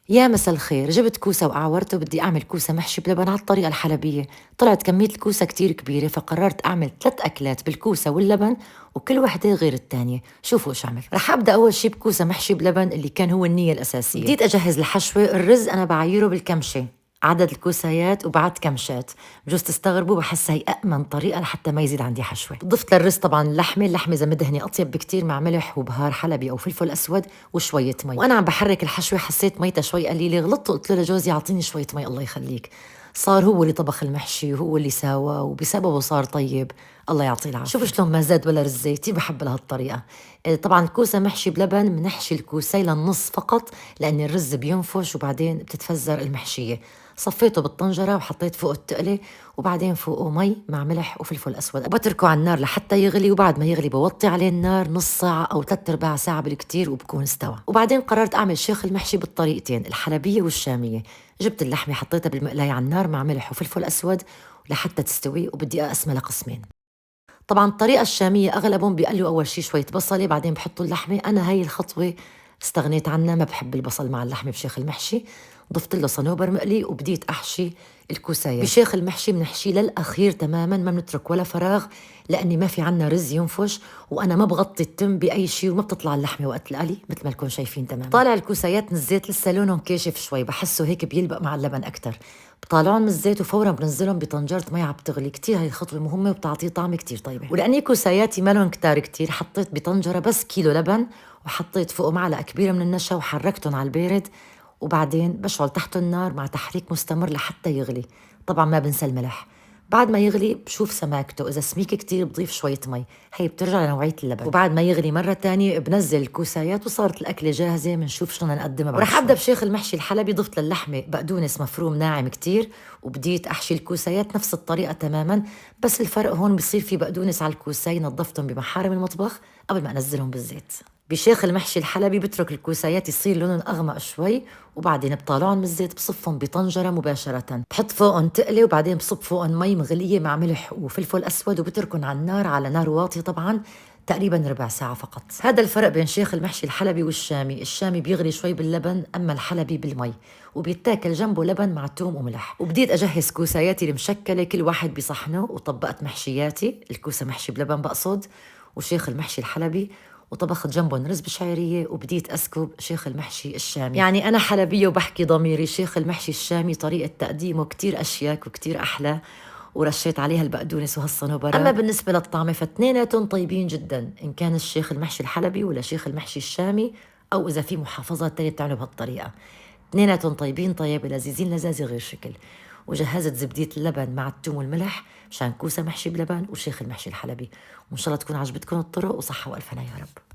يا مساء الخير، جبت كوسة وقعورته بدي أعمل كوسة محشي بلبن على الطريقة الحلبية. طلعت كمية الكوسة كتير كبيرة فقررت أعمل 3 أكلات بالكوسة واللبن، وكل وحدة غير التانية. شوفوا إيش عمل. رح أبدأ أول شي بكوسة محشي بلبن اللي كان هو النية الأساسية. بديت أجهز الحشوة. الرز أنا بعيره بالكمشة، عدد الكوسايات وبعد كمشات. بجوز تستغربوا، بحس هي أأمن طريقة لحتى ما يزيد عندي حشوة. ضفت للرز طبعا اللحمة إذا مدهني أطيب بكتير مع ملح وبهار حلبي أو فلفل أسود وشوية مي. وأنا عم بحرك الحشوة حسيت ميتها شوي قليلة، غلطت وقلت له لجوزي أعطيني شوية مي الله يخليك. صار هو اللي طبخ المحشي وهو اللي ساوى وبسببه صار طيب. الله يعطيه العافية. شوفوا شلون ما زاد ولا رزيتي، بحب لهالطريقة. طبعا الكوسة محشي بلبن بنحشي الكوسة للنص فقط لأن الرز بينفش وبعدين بتتفزر المحشية. صفيته بالطنجرة وحطيت فوقه التقلة وبعدين فوقه مي مع ملح وفلفل أسود، وبتركه على النار لحتى يغلي. وبعد ما يغلي بوطي عليه النار نص ساعة أو 3/4 ساعة بالكتير وبكون استوى. وبعدين قررت أعمل شيخ المحشي بالطريقتين، الحلبية والشامية. جبت اللحمة حطيتها بالمقلاية على النار مع ملح وفلفل أسود لحتى تستوي، وبدي أقسمها لقسمين. طبعا الطريقة الشامية أغلبهم بيقلوا أول شي شوية بصلة بعدين بحطوا اللحمة. أنا هاي الخطوة استغنيت عنها، ما بحب البصل مع اللحمة بشيخ المحشي. ضفت له صنوبر مقلي وبديت أحشي الكوسايات. بشيخ المحشي بنحشيه للأخير تماما، ما بنترك ولا فراغ لأني ما في عنا رز ينفش، وأنا ما بغطي التم بأي شيء وما بتطلع اللحمة وقت القلي مثل ما لكم شايفين. تماما طالع الكوسايات من الزيت لسه لونهم كاشف شوي، بحسه هيك بيلبق مع اللبن أكتر. بطالعهم من الزيت وفورا بنزلهم بطنجرة مي عم بتغلي. كتير هاي الخطوة مهمة وبتعطيه طعم كتير طيبة. ولأني كوساياتي ما لهم كتار كتير، حطيت بطنجرة بس كيلو لبن وحطيت فوقه معلقة كبيرة من النشا وحركتهم على البارد، وبعدين بشعل تحته النار مع تحريك مستمر لحتى يغلي. طبعا ما بنسى الملح. بعد ما يغلي بشوف سماكته، إذا سميك كتير بضيف شوية مي، هي بترجع لنوعية اللبن. وبعد ما يغلي مرة تانية بنزل الكوسايات وصارت الأكلة جاهزة. بنشوف شلون نقدمها بعد. ورح أبدأ بشيخ المحشي الحلبي. ضفت للحمة بقدونس مفروم ناعم كتير، وبديت أحشي الكوسايات نفس الطريقة تماما، بس الفرق هون بصير في بقدونس على الكوساي نظفتهم بمحارم المطبخ قبل ما أنزلهم بالزيت. بشيخ المحشي الحلبي بترك الكوسايات يصير لونهم أغمق شوي، وبعدين بطالعهم من الزيت بصفهم بطنجرة مباشرة، بحط فوقهم تقلي وبعدين بصب فوقهم مي مغلية مع ملح وفلفل أسود، وبتركن على النار على نار واطية طبعا تقريبا ربع ساعة فقط. هذا الفرق بين شيخ المحشي الحلبي والشامي. الشامي بيغلي شوي باللبن، أما الحلبي بالمي، وبيتاكل جنبه لبن مع توم وملح. وبديت أجهز كوساياتي المشكلة كل واحد بصحنه، وطبقت محشياتي، الكوسة محشي بلبن بقصد وشيخ المحشي الحلبي، وطبخت جنبهم رز بشعرية، وبديت أسكب شيخ المحشي الشامي. يعني أنا حلبية وبحكي ضميري. شيخ المحشي الشامي طريقة تقديمه كتير أشياك وكتير أحلى، ورشيت عليها البقدونس وهالصنوبرات. أما بالنسبة للطعمة فاتنيناتهم طيبين جدا، إن كان الشيخ المحشي الحلبي ولا شيخ المحشي الشامي، أو إذا في محافظات تانية بتعمله بهالطريقة. اثنيناتهم طيبين طيبة لذيذين لذاذة غير شكل. وجهزت زبدية اللبن مع الثوم والملح مشان كوسة محشي بلبن وشيخ المحشي الحلبي. وإن شاء الله تكون عجبتكم الطرق، وصحة وألف هنا يا رب.